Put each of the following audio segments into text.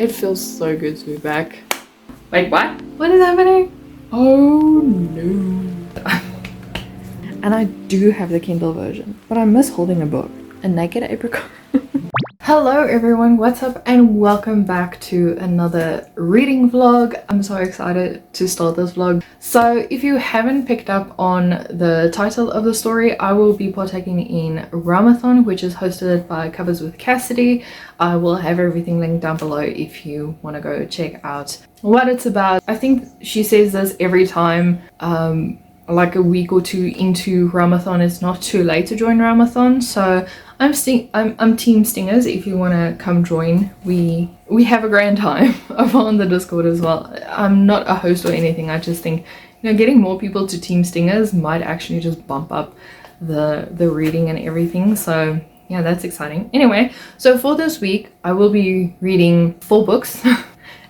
It feels so good to be back. Wait, what? What is happening? Oh no. And I do have the Kindle version, but I miss holding a book. A naked apricot. Hello everyone, what's up and welcome back to another reading vlog. I'm so excited to start this vlog. So if you haven't picked up on the title of the story, I will be partaking in Realmathon, which is hosted by Covers with Cassidy. I will have everything linked down below if you want to go check out what it's about. I think she says this every time, like a week or two into Realmathon. It's not too late to join Realmathon, so I'm Team Stingers if you want to come join. We have a grand time over on the Discord as well. I'm not a host or anything. I just think, you know, getting more people to Team Stingers might actually just bump up the reading and everything. So yeah, that's exciting. Anyway, so for this week I will be reading 4 books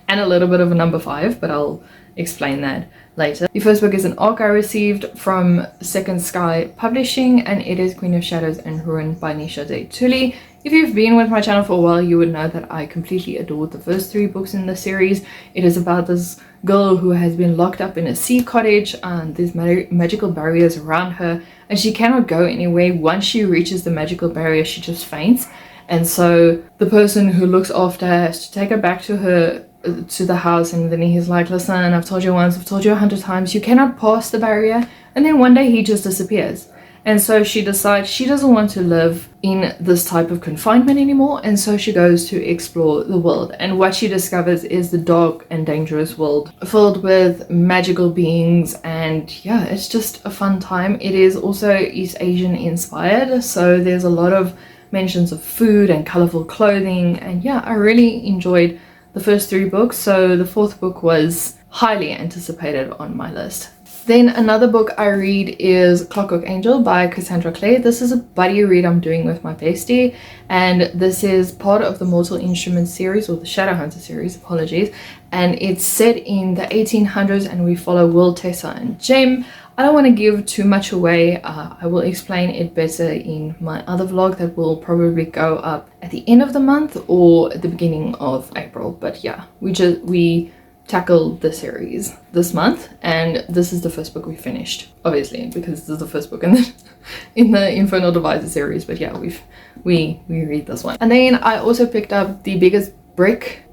and a little bit of a number 5, but I'll explain that later. The first book is an ARC I received from Second Sky Publishing, and it is Queen of Shadows and Ruin by Nisha J. Tully. If you've been with my channel for a while, you would know that I completely adored the first 3 books in the series. It is about this girl who has been locked up in a sea cottage, and there's magical barriers around her, and she cannot go anywhere. Once she reaches the magical barrier, she just faints, and so the person who looks after her has to take her back to the house, and then he's like, listen, I've told you once, I've told you 100 times, you cannot pass the barrier. And then one day he just disappears, and so she decides she doesn't want to live in this type of confinement anymore, and so she goes to explore the world. And what she discovers is the dark and dangerous world filled with magical beings, and yeah, it's just a fun time. It is also East Asian inspired, so there's a lot of mentions of food and colorful clothing, and yeah, I really enjoyed the first 3 books, so the 4th book was highly anticipated on my list. Then another book I read is Clockwork Angel by Cassandra Clare. This is a buddy read I'm doing with my bestie, and this is part of the Mortal Instruments series, or the Shadowhunter series, apologies, and it's set in the 1800s, and we follow Will, Tessa and Jem. I don't want to give too much away. I will explain it better in my other vlog that will probably go up at the end of the month or at the beginning of April. But yeah, we tackled the series this month, and this is the first book we finished, obviously, because this is the first book in the Infernal Divisor series. But yeah, we read this one. And then I also picked up the biggest brick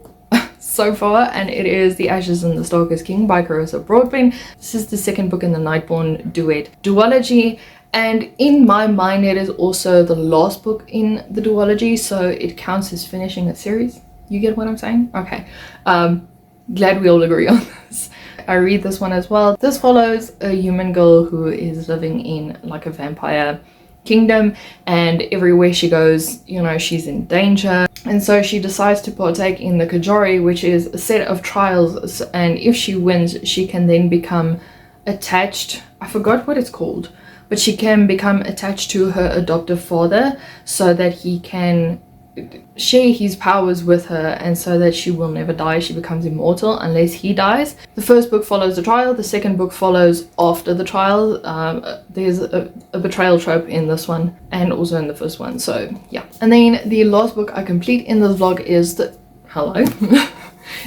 so far, and it is The Ashes and the Starkest King by Carissa Broadbent. This is the 2nd book in the Nightborn duet duology, and in my mind it is also the last book in the duology, so it counts as finishing a series. You get what I'm saying? Okay. Glad we all agree on this. I read this one as well. This follows a human girl who is living in like a vampire kingdom, and everywhere she goes, you know, she's in danger, and so she decides to partake in the Kajori, which is a set of trials, and if she wins she can then become attached, I forgot what it's called, but she can become attached to her adoptive father so that he can share his powers with her, and so that she will never die. She becomes immortal unless he dies. The first book follows the trial, the 2nd book follows after the trial. There's a betrayal trope in this one and also in the first one, so yeah. And then the last book I complete in this vlog is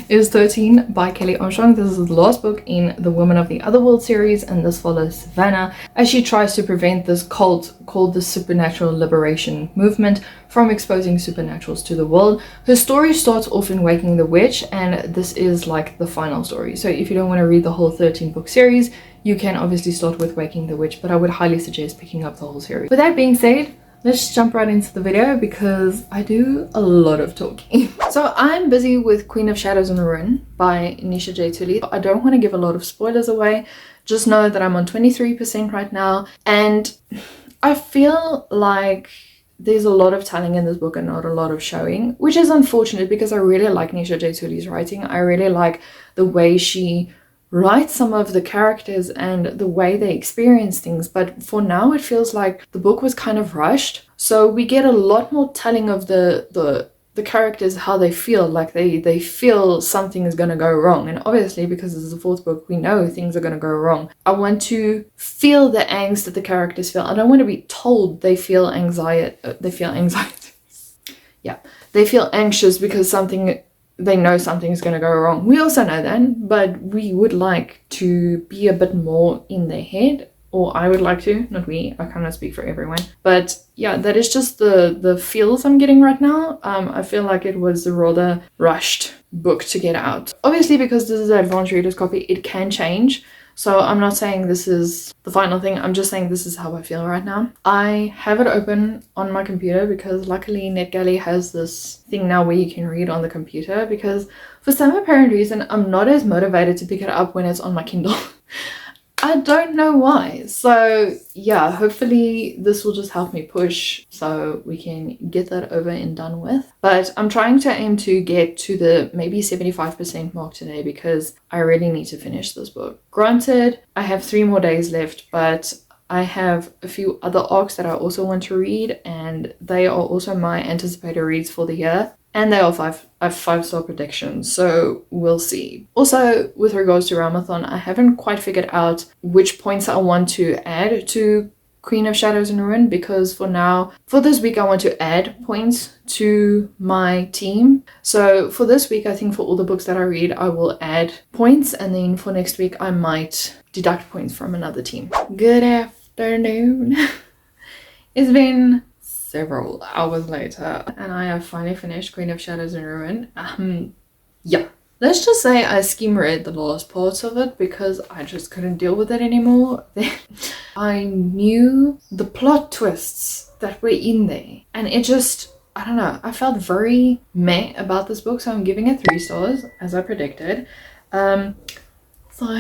is 13 by Kelly Armstrong. This is the last book in the Women of the Otherworld series, and this follows Savannah as she tries to prevent this cult called the Supernatural Liberation Movement from exposing supernaturals to the world. Her story starts off in Waking the Witch, and this is like the final story. So if you don't want to read the whole 13 book series, you can obviously start with Waking the Witch, but I would highly suggest picking up the whole series. With that being said, let's jump right into the video because I do a lot of talking. So I'm busy with Queen of Shadows and Ruin by Nisha J. Tully. I don't want to give a lot of spoilers away. Just know that I'm on 23% right now, and I feel like there's a lot of telling in this book and not a lot of showing, which is unfortunate because I really like Nisha J. Tully's writing. I really like the way she writes some of the characters and the way they experience things, but for now it feels like the book was kind of rushed, so we get a lot more telling of the characters, how they feel, like they feel something is going to go wrong. And obviously because this is the 4th book, we know things are going to go wrong. I want to feel the angst that the characters feel. I don't want to be told they feel anxiety. Yeah, they feel anxious because something they know something's going to go wrong. We also know that, but we would like to be a bit more in their head, or I would like to, not we, I cannot speak for everyone. But yeah, that is just the feels I'm getting right now. I feel like it was a rather rushed book to get out. Obviously, because this is an advanced reader's copy, it can change. So I'm not saying this is the final thing. I'm just saying this is how I feel right now. I have it open on my computer because luckily NetGalley has this thing now where you can read on the computer, because for some apparent reason, I'm not as motivated to pick it up when it's on my Kindle. I don't know why. So yeah, hopefully this will just help me push so we can get that over and done with. But I'm trying to aim to get to the maybe 75% mark today because I really need to finish this book. Granted, I have 3 more days left, but I have a few other arcs that I also want to read, and they are also my anticipated reads for the year. And they are 5-star predictions, so we'll see. Also, with regards to Realmathon, I haven't quite figured out which points I want to add to Queen of Shadows and Ruin, because for now, for this week, I want to add points to my team. So for this week, I think for all the books that I read, I will add points, and then for next week, I might deduct points from another team. Good afternoon. It's been several hours later and I have finally finished Queen of Shadows and Ruin. Yeah, let's just say I skim read the last parts of it because I just couldn't deal with it anymore. I knew the plot twists that were in there, and it just, I don't know, I felt very meh about this book, so I'm giving it 3 stars as I predicted. So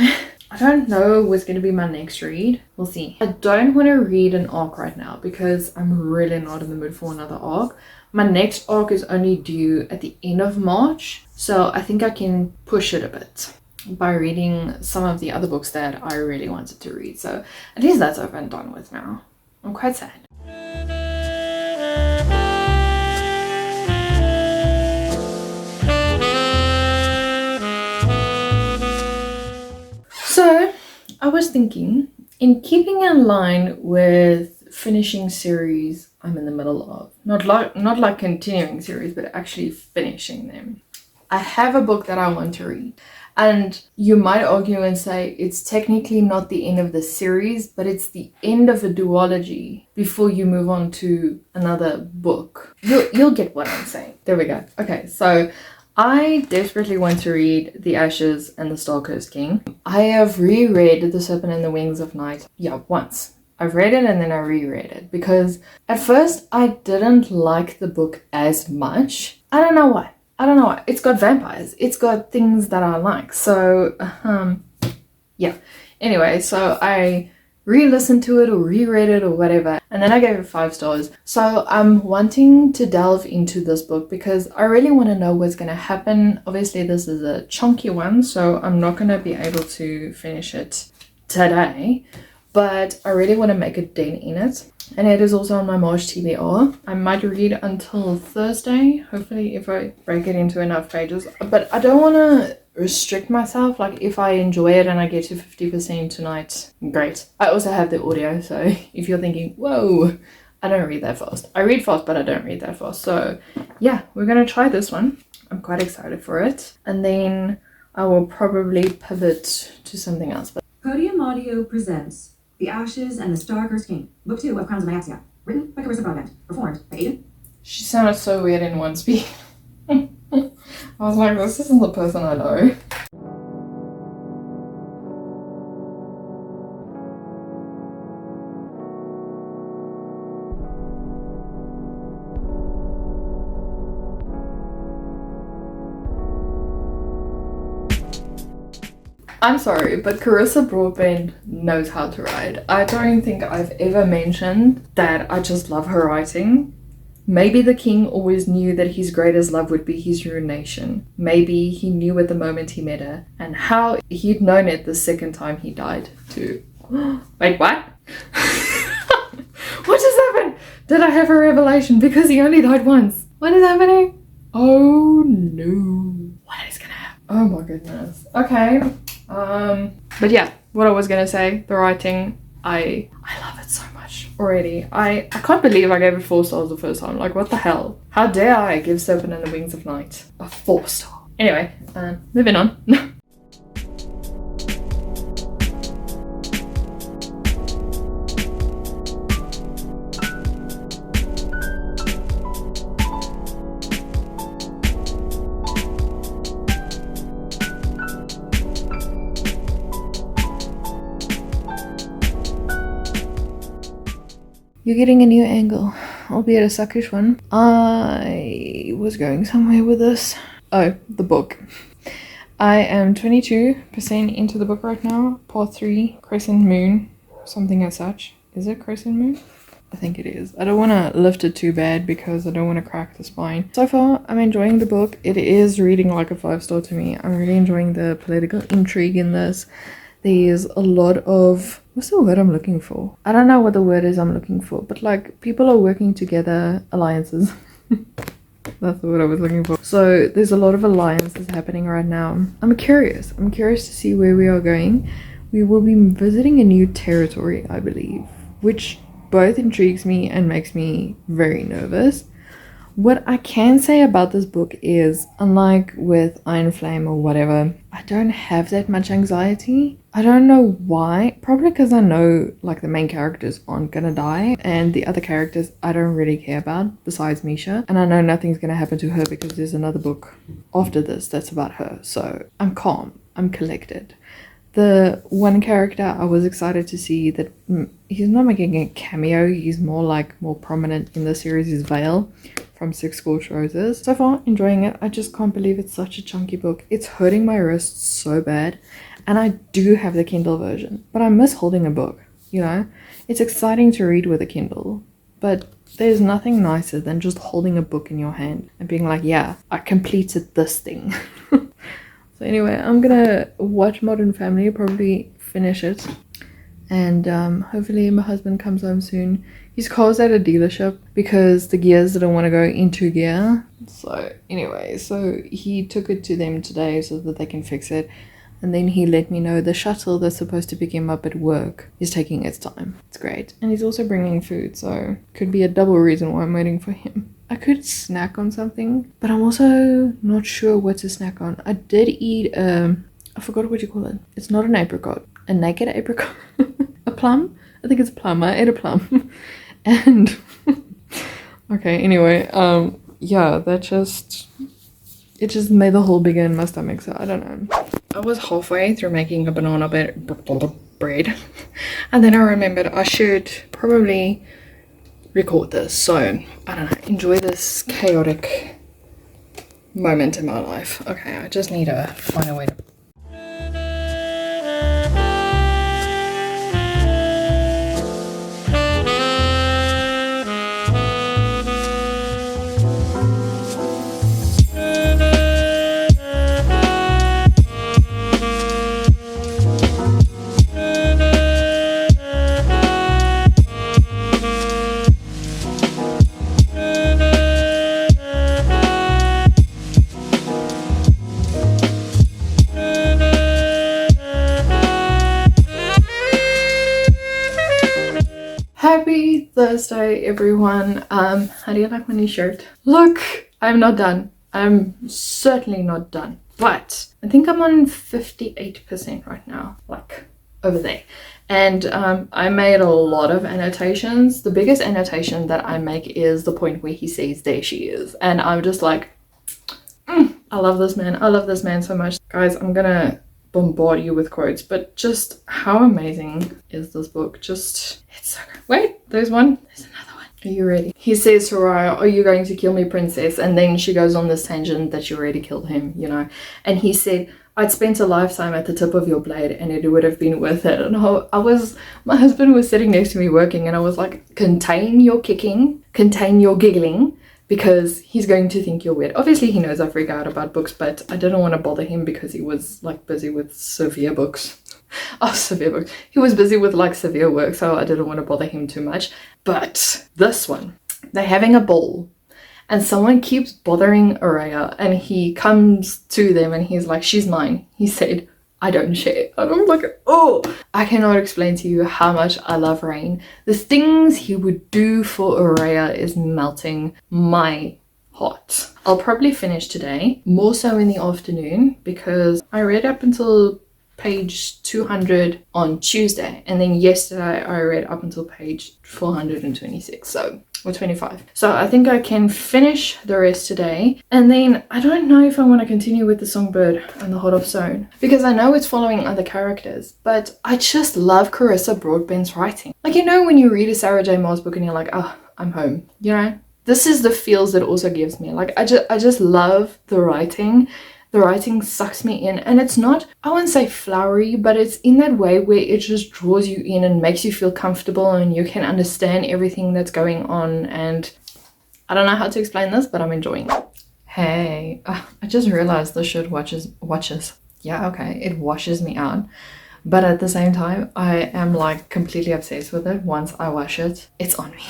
I don't know what's going to be my next read. We'll see. I don't want to read an arc right now because I'm really not in the mood for another arc. My next arc is only due at the end of March, so I think I can push it a bit by reading some of the other books that I really wanted to read. So at least that's over and done with now. I'm quite sad. So I was thinking, in keeping in line with finishing series I'm in the middle of, not like continuing series, but actually finishing them, I have a book that I want to read. And you might argue and say it's technically not the end of the series, but it's the end of a duology before you move on to another book. You'll get what I'm saying. There we go. Okay, so I desperately want to read The Ashes and the Star-Cursed King. I have reread The Serpent and the Wings of Night. Yeah, once. I've read it and then I reread it because at first I didn't like the book as much. I don't know why. It's got vampires. It's got things that I like. So, yeah. Anyway, so I re-listened to it or reread it or whatever, and then I gave it 5 stars. So I'm wanting to delve into this book because I really want to know what's going to happen. Obviously, this is a chunky one, so I'm not going to be able to finish it today, but I really want to make a dent in it. And it is also on my marchtbr. I might read until Thursday, hopefully, if I break it into enough pages. But I don't want to restrict myself. Like, if I enjoy it and I get to 50% tonight, great. I also have the audio, so if you're thinking, whoa, I don't read that fast. I read fast, but I don't read that fast. So yeah, we're going to try this one. I'm quite excited for it. And then I will probably pivot to something else. But Podium Audio presents The Ashes and the Star-Cursed King, Book 2 of Crowns of Nyaxia, written by Carissa Broadbent, performed by Aiden. She sounded so weird in one speak. I was like, this isn't the person I know. I'm sorry, but Carissa Broadbent knows how to write. I don't think I've ever mentioned that I just love her writing. Maybe the king always knew that his greatest love would be his ruination. Maybe he knew at the moment he met her, and how he'd known it the second time he died too. Wait, what? What just happened? Did I have a revelation because he only died once? What is happening? Oh no. What is gonna happen? Oh my goodness. Okay. But yeah, what I was gonna say, the writing, I love it so much already. I can't believe I gave it 4 stars the first time. Like, what the hell? How dare I give Serpent and the Wings of Night a 4 star? Anyway, moving on. You're getting a new angle, albeit a suckish one. I was going somewhere with this. Oh, the book. I am 22% into the book right now. Part 3, Crescent Moon, something as such. Is it Crescent Moon? I think it is. I don't want to lift it too bad because I don't want to crack the spine. So far, I'm enjoying the book. It is reading like a 5-star to me. I'm really enjoying the political intrigue in this. There's a lot of, what's the word I'm looking for? I don't know what the word is I'm looking for, but like people are working together, alliances. That's the word I was looking for. So there's a lot of alliances happening right now. I'm curious to see where we are going. We will be visiting a new territory, I believe, which both intrigues me and makes me very nervous. What I can say about this book is, unlike with Iron Flame or whatever, I don't have that much anxiety. I don't know why. Probably because I know like the main characters aren't gonna die, and the other characters I don't really care about besides Misha. And I know nothing's gonna happen to her because there's another book after this that's about her. So I'm calm. I'm collected. The one character I was excited to see that he's not making a cameo, he's more prominent in the series, is Vale from Six Scorched Roses. So far, enjoying it. I just can't believe it's such a chunky book. It's hurting my wrists so bad. And I do have the Kindle version, but I miss holding a book, you know? It's exciting to read with a Kindle, but there's nothing nicer than just holding a book in your hand and being like, yeah, I completed this thing. So anyway, I'm gonna watch Modern Family, probably finish it, and hopefully my husband comes home soon. His car's at a dealership because the gears didn't want to go into gear. So anyway, so he took it to them today so that they can fix it. And then he let me know the shuttle that's supposed to pick him up at work is taking its time. It's great. And he's also bringing food, so could be a double reason why I'm waiting for him. I could snack on something, but I'm also not sure what to snack on. I did eat, I forgot what you call it. It's not an apricot. A naked apricot? A plum? I think it's a plum. I ate a plum. And, okay, anyway, yeah, it just made the hole bigger in my stomach, so I don't know. I was halfway through making a banana bread, and then I remembered I should probably record this, so I don't know, enjoy this chaotic moment in my life. Okay, I just need to find a way to Happy Thursday, everyone. How do you like my new shirt? Look, I'm not done. I'm certainly not done. But I think I'm on 58% right now, like over there. And I made a lot of annotations. The biggest annotation that I make is the point where he says, there she is. And I'm just like, I love this man. I love this man so much. Guys, I'm gonna bombard you with quotes, but just how amazing is this book? Just, it's so good. Wait, there's one. There's another one. Are you ready? He says to Raya, are you going to kill me, princess? And then she goes on this tangent that you already killed him, you know. And he said, I'd spent a lifetime at the tip of your blade and it would have been worth it. And my husband was sitting next to me working, and I was like, contain your kicking, contain your giggling, because he's going to think you're weird. Obviously he knows I freak out about books, but I didn't want to bother him because he was like busy with severe books. Oh, severe books. He was busy with like severe work, so I didn't want to bother him too much. But this one, they're having a ball and someone keeps bothering Araya, and he comes to them and he's like, she's mine. He said, I don't share. And I'm like, oh, I cannot explain to you how much I love Rain. The things he would do for Araya is melting my hot. I'll probably finish today, more so in the afternoon, because I read up until page 200 on Tuesday, and then yesterday I read up until page 426, or 25. So I think I can finish the rest today, and then I don't know if I want to continue with the Songbird and the Hot of Stone, because I know it's following other characters, but I just love Carissa Broadbent's writing. Like, you know when you read a Sarah J Maas book and you're like, oh, I'm home, you know? This is the feels that also gives me. Like, I just love the writing. The writing sucks me in, and it's not, I wouldn't say flowery, but it's in that way where it just draws you in and makes you feel comfortable and you can understand everything that's going on. And I don't know how to explain this, but I'm enjoying it. Hey, I just realized the shirt washes. Yeah, okay, it washes me out. But at the same time, I am like completely obsessed with it. Once I wash it, it's on me.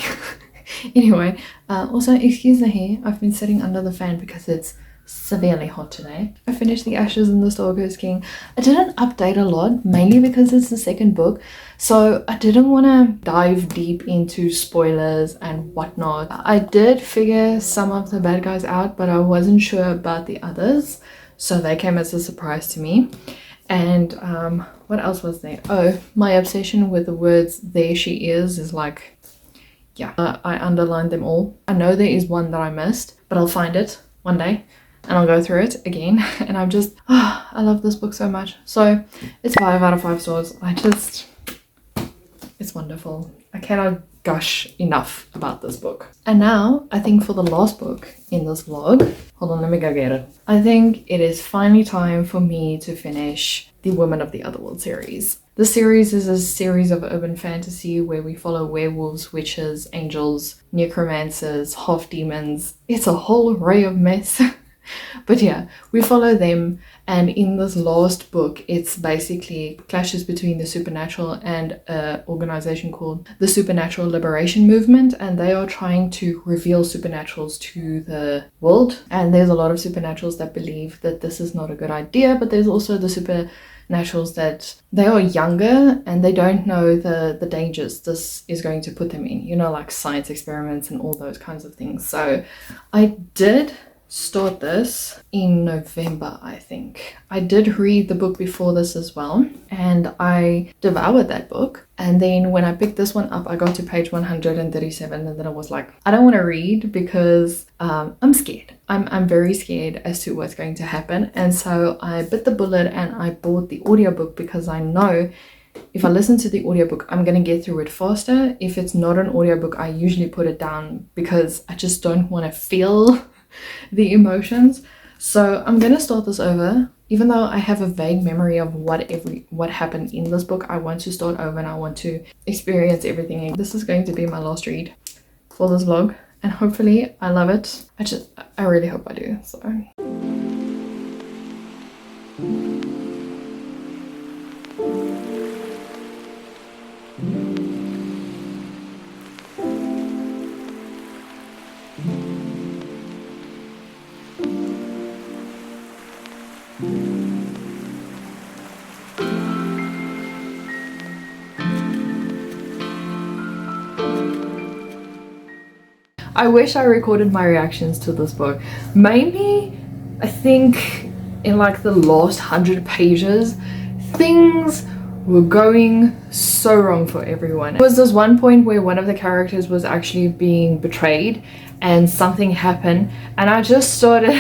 Anyway, also excuse the hair. I've been sitting under the fan because it's severely hot today. I finished The Ashes and the Stargurst King. I didn't update a lot, mainly because it's the second book, so I didn't want to dive deep into spoilers and whatnot. I did figure some of the bad guys out, but I wasn't sure about the others, so they came as a surprise to me. And what else was there? Oh, my obsession with the words "there she is" like, yeah, I underlined them all. I know there is one that I missed, but I'll find it one day and I'll go through it again. And I'm just, I love this book so much. So it's 5 out of 5 stars. It's wonderful. I cannot gush enough about this book. And now I think for the last book in this vlog, hold on, let me go get it. I think it is finally time for me to finish the Women of the Otherworld series. The series is a series of urban fantasy where we follow werewolves, witches, angels, necromancers, half demons. It's a whole array of mess. But yeah, we follow them, and in this last book it's basically clashes between the supernatural and an organization called the Supernatural Liberation Movement, and they are trying to reveal supernaturals to the world. And there's a lot of supernaturals that believe that this is not a good idea, but there's also the supernaturals that they are younger and they don't know the dangers this is going to put them in, you know, like science experiments and all those kinds of things. So I did start this in November, I think. I did read the book before this as well, and I devoured that book. And then when I picked this one up, I got to page 137, and then I was like, I don't want to read because I'm scared. I'm very scared as to what's going to happen. And so I bit the bullet and I bought the audiobook, because I know if I listen to the audiobook, I'm going to get through it faster. If it's not an audiobook, I usually put it down because I just don't want to feel the emotions. So I'm gonna start this over. Even though I have a vague memory of what happened in this book, I want to start over and I want to experience everything. This is going to be my last read for this vlog, and hopefully I love it. I really hope I do. So I wish I recorded my reactions to this book. Mainly, I think in like the last 100 pages, things were going so wrong for everyone. There was this one point where one of the characters was actually being betrayed and something happened, and I just started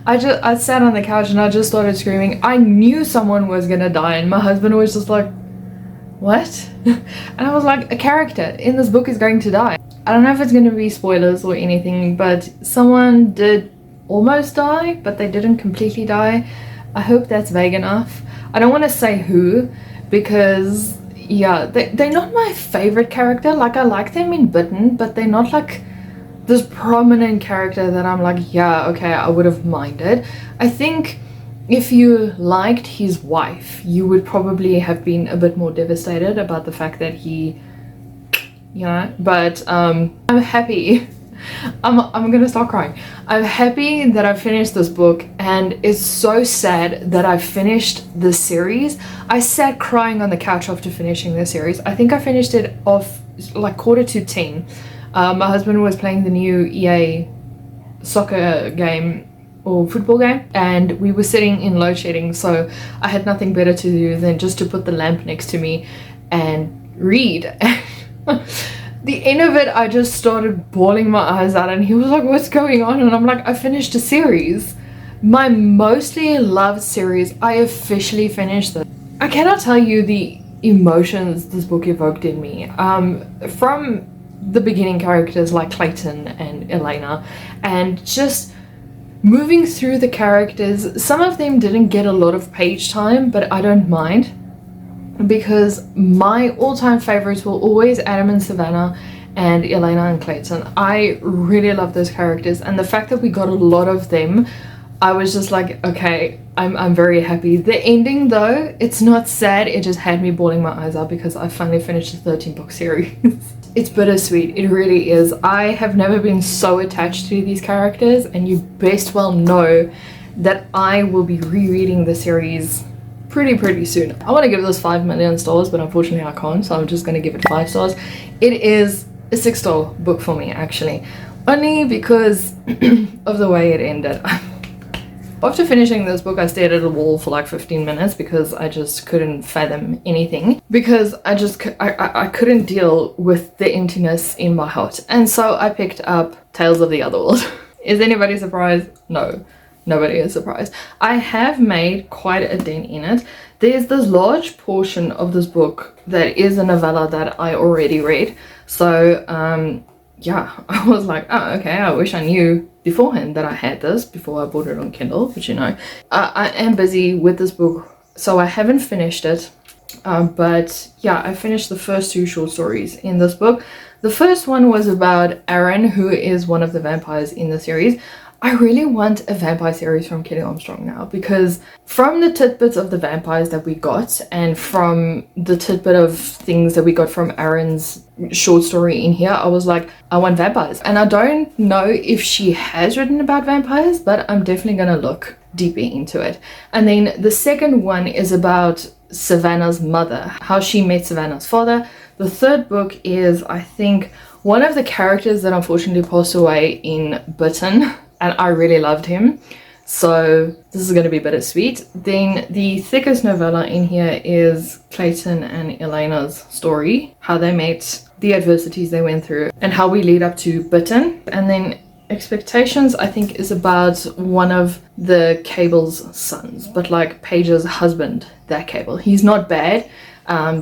I sat on the couch and I just started screaming. I knew someone was gonna die, and my husband was just like, what? And I was like, a character in this book is going to die. I don't know if it's going to be spoilers or anything, but someone did almost die, but they didn't completely die. I hope that's vague enough. I don't want to say who, because yeah, they're not my favorite character. Like, I like them in Bitten, but they're not like this prominent character that I'm like, yeah, okay, I would have minded. I think if you liked his wife, you would probably have been a bit more devastated about the fact that he, you know, but I'm happy. I'm gonna start crying. I'm happy that I finished this book, and it's so sad that I finished the series. I sat crying on the couch after finishing the series. I think I finished it off like 9:45. My husband was playing the new EA soccer game or football game, and we were sitting in load shedding, so I had nothing better to do than just to put the lamp next to me and read. The end of it, I just started bawling my eyes out, and he was like, what's going on? And I'm like, I finished a series, my mostly loved series. I officially finished it. I cannot tell you the emotions this book evoked in me. From the beginning characters like Clayton and Elena, and just moving through the characters. Some of them didn't get a lot of page time, but I don't mind, because my all-time favorites were always Adam and Savannah and Elena and Clayton. I really love those characters, and the fact that we got a lot of them, I was just like, okay, I'm very happy. The ending though, it's not sad, it just had me bawling my eyes out because I finally finished the 13-book series. It's bittersweet, it really is. I have never been so attached to these characters, and you best well know that I will be rereading the series pretty soon. I want to give this 5 million stars, but unfortunately I can't, so I'm just going to give it 5 stars. It is a 6-star book for me, actually, only because of the way it ended. After finishing this book, I stared at a wall for like 15 minutes because I just couldn't fathom anything, because I couldn't deal with the emptiness in my heart. And so I picked up Tales of the Otherworld. Is anybody surprised? No, nobody is surprised. I have made quite a dent in it. There's this large portion of this book that is a novella that I already read. So yeah, I was like, oh, okay, I wish I knew beforehand that I had this before I bought it on Kindle, but you know, I am busy with this book, so I haven't finished it. But yeah, I finished the first 2 short stories in this book. The first one was about Aaron, who is one of the vampires in the series. I really want a vampire series from Kelly Armstrong now, because from the tidbits of the vampires that we got, and from the tidbit of things that we got from Aaron's short story in here, I was like, I want vampires. And I don't know if she has written about vampires, but I'm definitely gonna look deeper into it. And then the second one is about Savannah's mother, how she met Savannah's father. The third book is, I think, one of the characters that unfortunately passed away in Britain, and I really loved him, so this is going to be bittersweet. Then the thickest novella in here is Clayton and Elena's story, how they met, the adversities they went through, and how we lead up to Britain. And then Expectations, I think, is about one of the Cable's sons, but like Paige's husband, that Cable. He's not bad.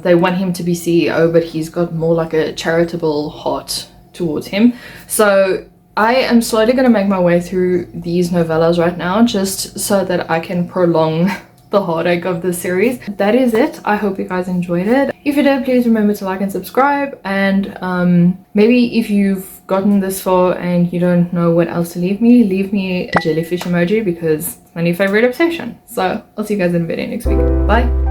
They want him to be CEO, but he's got more like a charitable heart towards him. So I am slowly going to make my way through these novellas right now, just so that I can prolong the heartache of this series. That is it. I hope you guys enjoyed it. If you did, please remember to like and subscribe, and maybe if you've gotten this far and you don't know what else to leave me a jellyfish emoji, because it's my new favorite obsession. So I'll see you guys in a video next week. Bye.